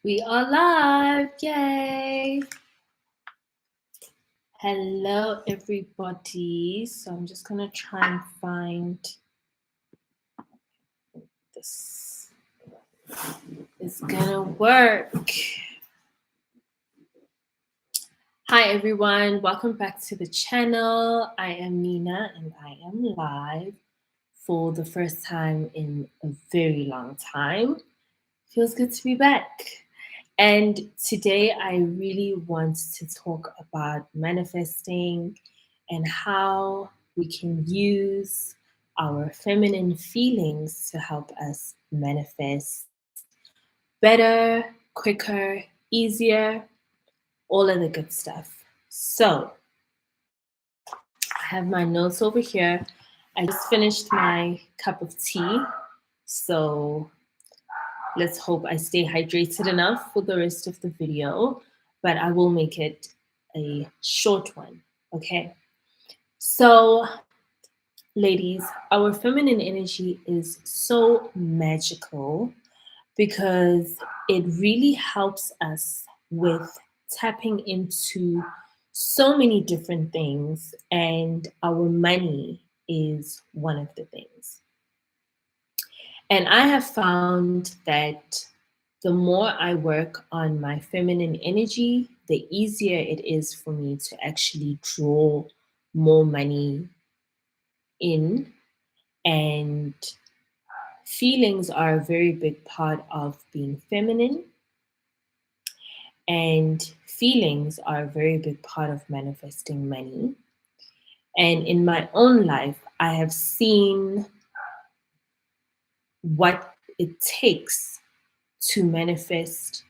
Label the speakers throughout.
Speaker 1: We are live, yay! Hello, everybody. So I'm just gonna try and find this. It's gonna work. Hi, everyone. Welcome back to the channel. I am Nina, and I am live for the first time in a very long time. Feels good to be back. And today I really want to talk about manifesting and how we can use our feminine feelings to help us manifest better, quicker, easier, all of the good stuff. So I have my notes over here. I just finished my cup of tea. So let's hope I stay hydrated enough for the rest of the video, but I will make it a short one, okay? So, ladies, our feminine energy is so magical because it really helps us with tapping into so many different things, and our money is one of the things. And I have found that the more I work on my feminine energy, the easier it is for me to actually draw more money in. And feelings are a very big part of being feminine. And feelings are a very big part of manifesting money. And in my own life, I have seen what it takes to manifest,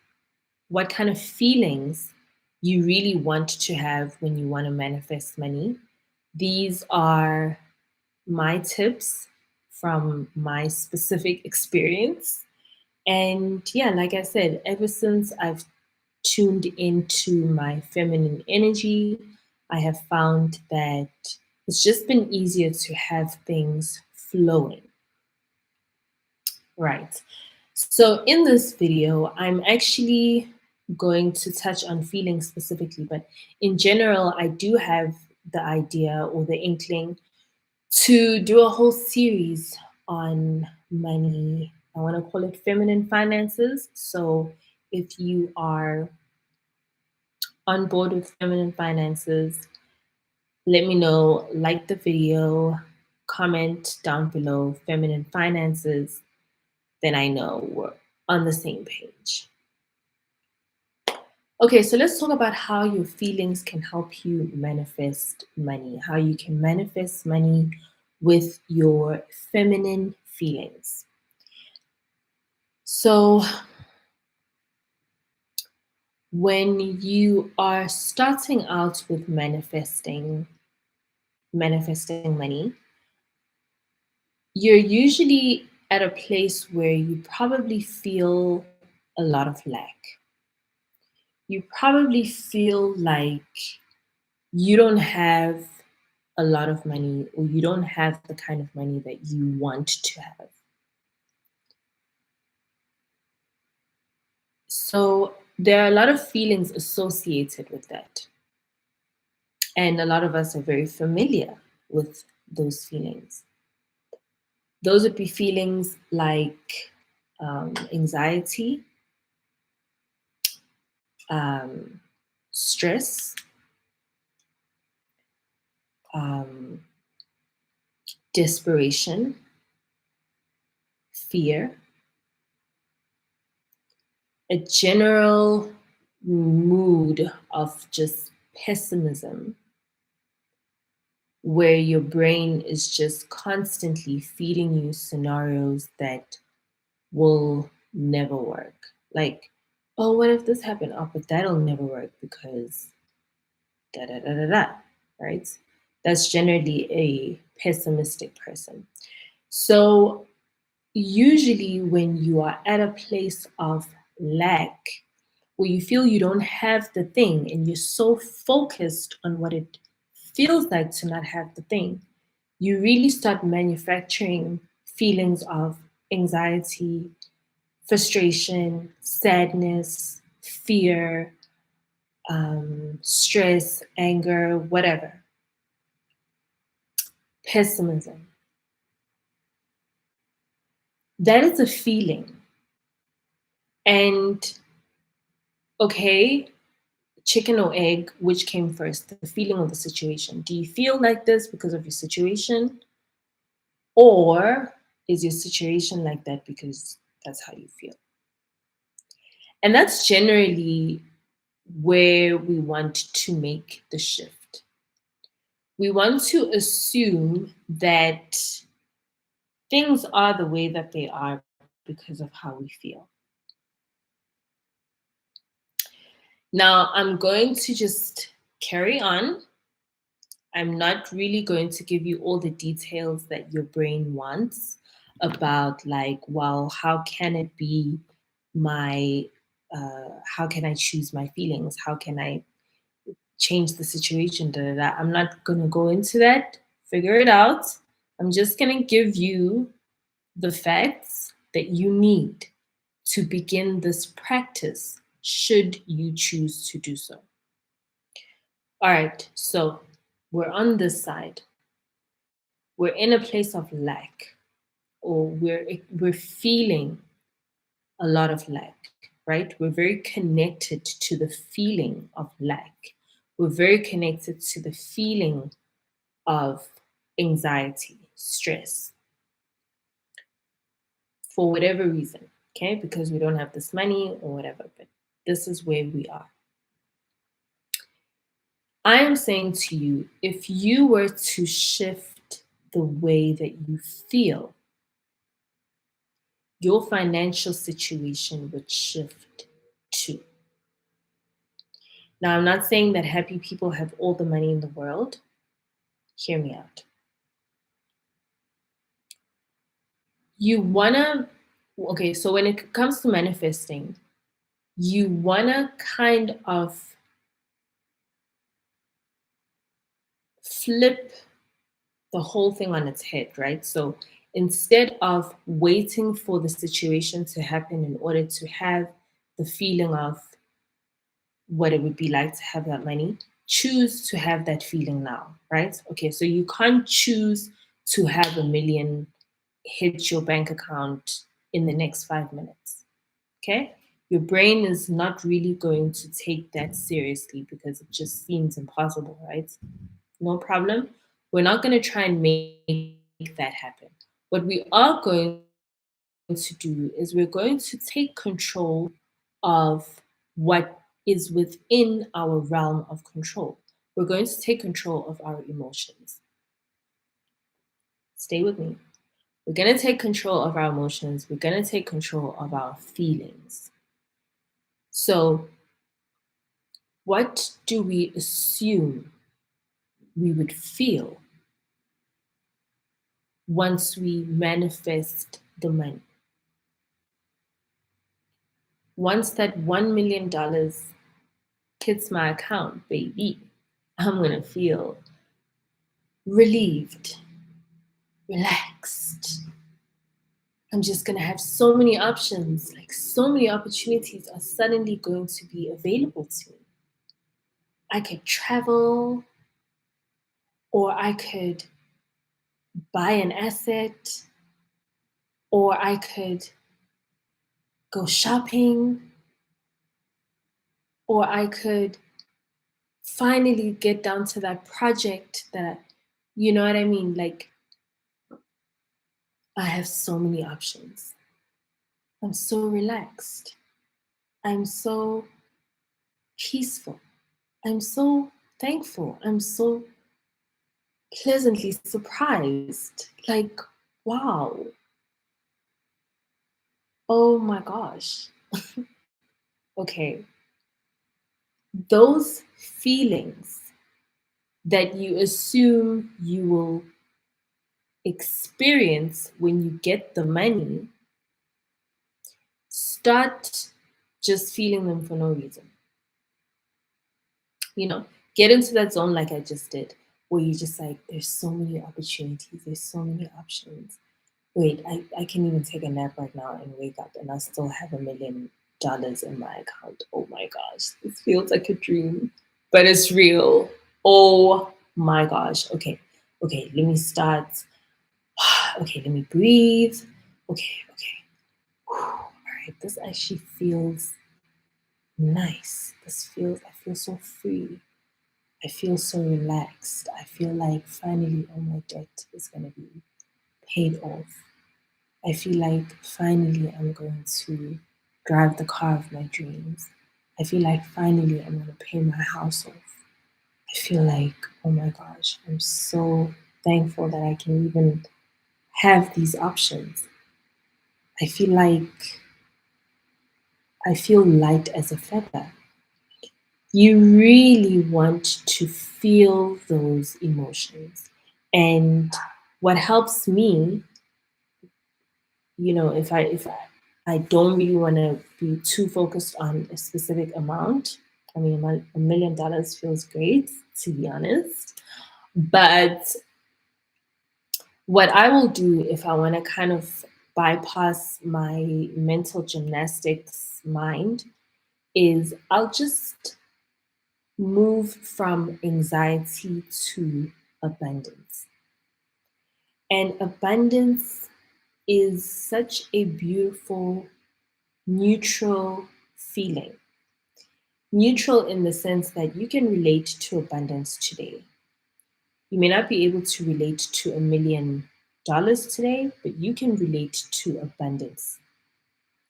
Speaker 1: what kind of feelings you really want to have when you want to manifest money. These are my tips from my specific experience. And yeah, like I said, ever since I've tuned into my feminine energy, I have found that it's just been easier to have things flowing. Right. So in this video, I'm actually going to touch on feelings specifically, but in general, I do have the idea or the inkling to do a whole series on money. I want to call it feminine finances. So if you are on board with feminine finances, let me know, like the video, comment down below feminine finances, then I know we're on the same page. Okay, so let's talk about how your feelings can help you manifest money, how you can manifest money with your feminine feelings. So, when you are starting out with manifesting money, you're usually at a place where you probably feel a lot of lack. You probably feel like you don't have a lot of money, or you don't have the kind of money that you want to have. So there are a lot of feelings associated with that. And a lot of us are very familiar with those feelings. Those would be feelings like anxiety, stress, um, desperation, fear, a general mood of just pessimism, where your brain is just constantly feeding you scenarios that will never work. Like, oh, what if this happened? Oh, but that'll never work because da da da da da, right? That's generally a pessimistic person. So, usually, when you are at a place of lack, where you feel you don't have the thing and you're so focused on what it feels like to not have the thing, you really start manufacturing feelings of anxiety, frustration, sadness, fear, stress, anger, whatever, pessimism. That is a feeling. And okay, chicken or egg, which came first, the feeling or the situation? Do you feel like this because of your situation? Or is your situation like that because that's how you feel? And that's generally where we want to make the shift. We want to assume that things are the way that they are because of how we feel. Now, I'm going to just carry on. I'm not really going to give you all the details that your brain wants about, like, well, how can it be how can I choose my feelings? How can I change the situation? Da, da, da. I'm not going to go into that. Figure it out. I'm just going to give you the facts that you need to begin this practice, should you choose to do so. All right, so we're on this side. We're in a place of lack, or we're feeling a lot of lack, right? We're very connected to the feeling of lack. We're very connected to the feeling of anxiety, stress, for whatever reason, okay? Because we don't have this money or whatever, but this is where we are. I am saying to you, if you were to shift the way that you feel, your financial situation would shift too. Now, I'm not saying that happy people have all the money in the world. Hear me out. You wanna, okay, so when it comes to manifesting, you wanna kind of flip the whole thing on its head, right? So instead of waiting for the situation to happen in order to have the feeling of what it would be like to have that money, choose to have that feeling now, right? Okay, so you can't choose to have $1 million hit your bank account in the next 5 minutes. Okay? Your brain is not really going to take that seriously because it just seems impossible, right? No problem. We're not going to try and make that happen. What we are going to do is we're going to take control of what is within our realm of control. We're going to take control of our emotions. Stay with me. We're going to take control of our emotions. We're going to take control of our feelings. So, what do we assume we would feel once we manifest the money? Once that $1 million hits my account, baby, I'm going to feel relieved, relaxed. I'm just going to have so many options, like so many opportunities are suddenly going to be available to me. I could travel, or I could buy an asset, or I could go shopping, or I could finally get down to that project that, you know what I mean? Like, I have so many options. I'm so relaxed. I'm so peaceful. I'm so thankful. I'm so pleasantly surprised. Like, wow. Oh my gosh. Okay. Those feelings that you assume you will experience when you get the money, start just feeling them for no reason. You know, get into that zone like I just did, where you just like, there's so many opportunities, there's so many options. Wait, I can even take a nap right now and wake up and I still have $1 million in my account. Oh my gosh, this feels like a dream, but it's real. Oh my gosh. Okay, okay, let me start. Okay, let me breathe. Okay, okay. All right, this actually feels nice. I feel so free. I feel so relaxed. I feel like finally all my debt is going to be paid off. I feel like finally I'm going to drive the car of my dreams. I feel like finally I'm going to pay my house off. I feel like, oh my gosh, I'm so thankful that I can even have these options. I feel like I feel light as a feather. You really want to feel those emotions. And what helps me, if I don't really want to be too focused on a specific amount. I mean, $1 million feels great, to be honest. But what I will do if I want to kind of bypass my mental gymnastics mind is I'll just move from anxiety to abundance. And abundance is such a beautiful, neutral feeling. Neutral in the sense that you can relate to abundance today. You may not be able to relate to $1 million today, but you can relate to abundance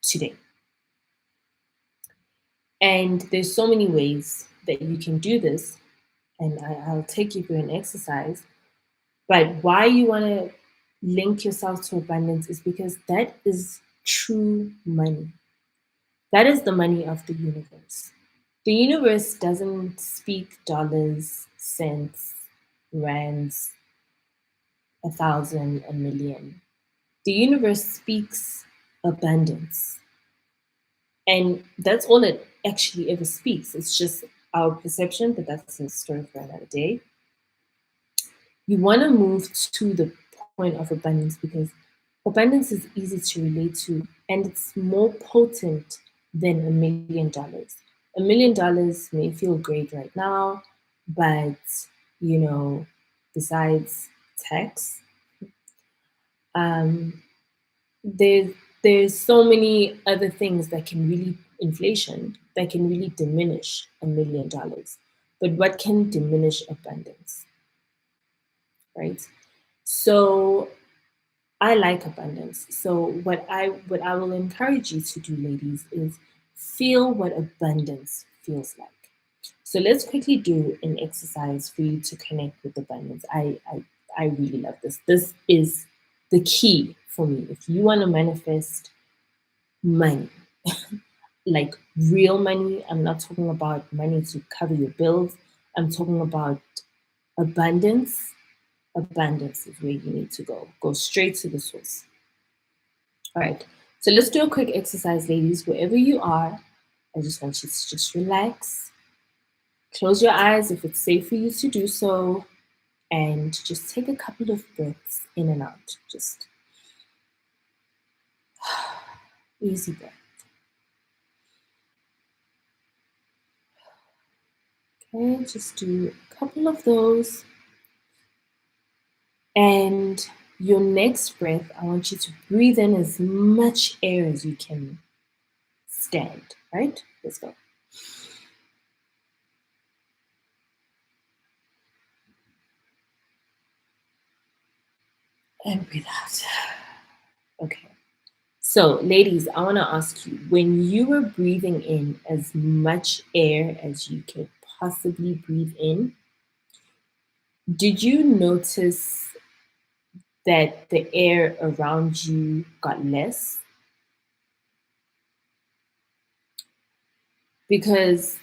Speaker 1: today. And there's so many ways that you can do this. And I'll take you through an exercise. But why you want to link yourself to abundance is because that is true money. That is the money of the universe. The universe doesn't speak dollars, cents, rands, 1,000, a million. The universe speaks abundance. And that's all it actually ever speaks. It's just our perception, but that's a story for another day. You want to move to the point of abundance because abundance is easy to relate to and it's more potent than $1 million. $1 million may feel great right now, but you know, besides tax, um, there there's so many other things that can really inflation that can really diminish $1 million. But what can diminish abundance, right? So I like abundance. So what I will encourage you to do, ladies, is feel what abundance feels like. So let's quickly do an exercise for you to connect with abundance. I really love this. This is the key for me. If you want to manifest money, like real money, I'm not talking about money to cover your bills. I'm talking about abundance. Abundance is where you need to go. Go straight to the source. All right. So let's do a quick exercise, ladies. Wherever you are, I just want you to just relax. Close your eyes if it's safe for you to do so. And just take a couple of breaths in and out. Just easy breath. Okay, just do a couple of those. And your next breath, I want you to breathe in as much air as you can stand, right? Let's go. And breathe out. Okay. So, ladies, I want to ask you when you were breathing in as much air as you could possibly breathe in, did you notice that the air around you got less? Because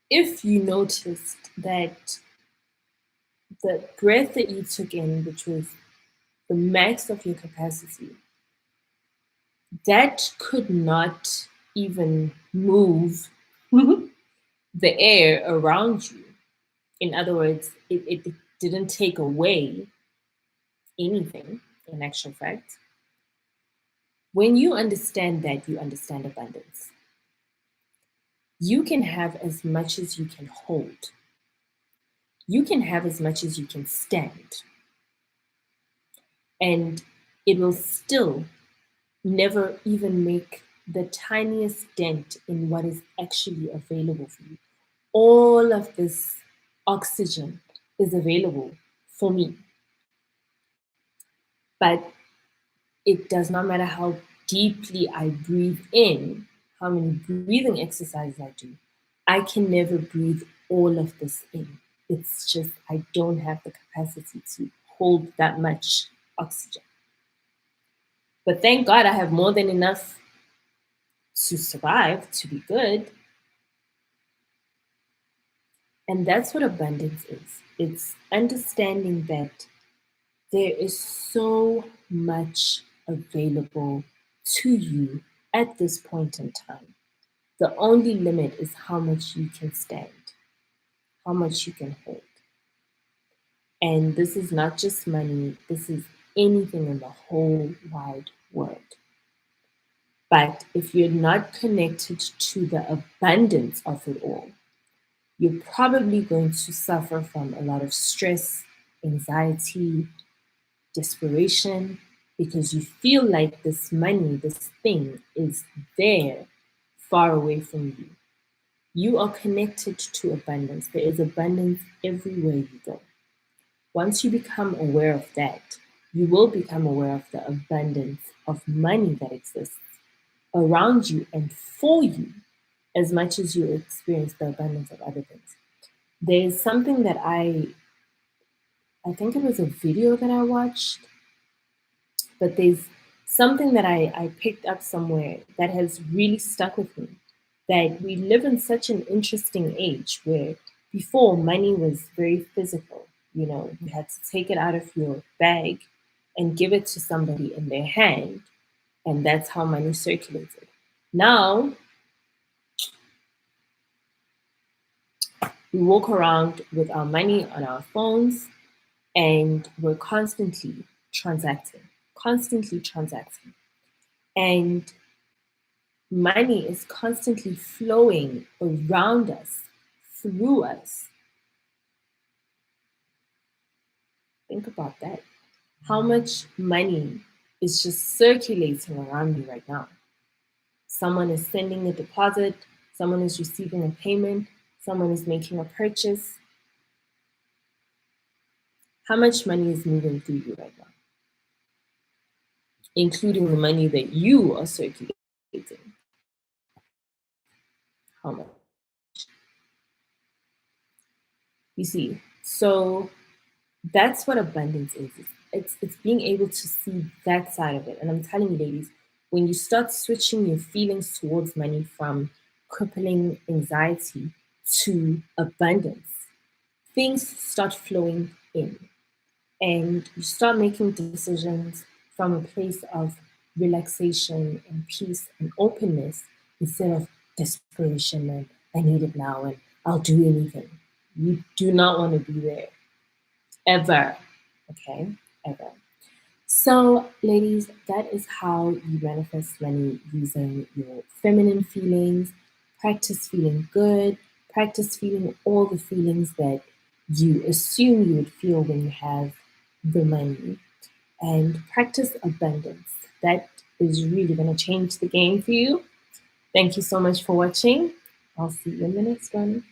Speaker 1: if you noticed that the breath that you took in, which was the max of your capacity, that could not even move the air around you. In other words, it didn't take away anything. in actual fact. When you understand that, you understand abundance. You can have as much as you can hold. You can have as much as you can stand. And it will still never even make the tiniest dent in what is actually available for you. All of this oxygen is available for me. But it does not matter how deeply I breathe in, how many breathing exercises I do, I can never breathe all of this in. It's just, I don't have the capacity to hold that much oxygen. But thank God I have more than enough to survive, to be good. And that's what abundance is. It's understanding that there is so much available to you at this point in time. The only limit is how much you can stand, how much you can hold. And this is not just money, this is anything in the whole wide world. But if you're not connected to the abundance of it all, you're probably going to suffer from a lot of stress, anxiety, desperation, because you feel like this money, this thing is there far away from you. You are connected to abundance. There is abundance everywhere you go. Once you become aware of that, you will become aware of the abundance of money that exists around you and for you as much as you experience the abundance of other things. There's something that I think it was a video that I watched, but there's something that I picked up somewhere that has really stuck with me, that we live in such an interesting age where before money was very physical. You know, you had to take it out of your bag and give it to somebody in their hand, and that's how money circulated. Now, we walk around with our money on our phones and we're constantly transacting. And money is constantly flowing around us, through us. Think about that. How much money is just circulating around you right now? Someone is sending a deposit, someone is receiving a payment, someone is making a purchase. How much money is moving through you right now? Including the money that you are circulating. How much? You see, so that's what abundance is. It's being able to see that side of it. And I'm telling you, ladies, when you start switching your feelings towards money from crippling anxiety to abundance, things start flowing in. And you start making decisions from a place of relaxation and peace and openness instead of desperation and I need it now and I'll do anything. You do not want to be there ever. Okay? Ever. So, ladies, that is how you manifest money using your feminine feelings. Practice feeling good. Practice feeling all the feelings that you assume you would feel when you have the money. And practice abundance. That is really going to change the game for you. Thank you so much for watching. I'll see you in the next one.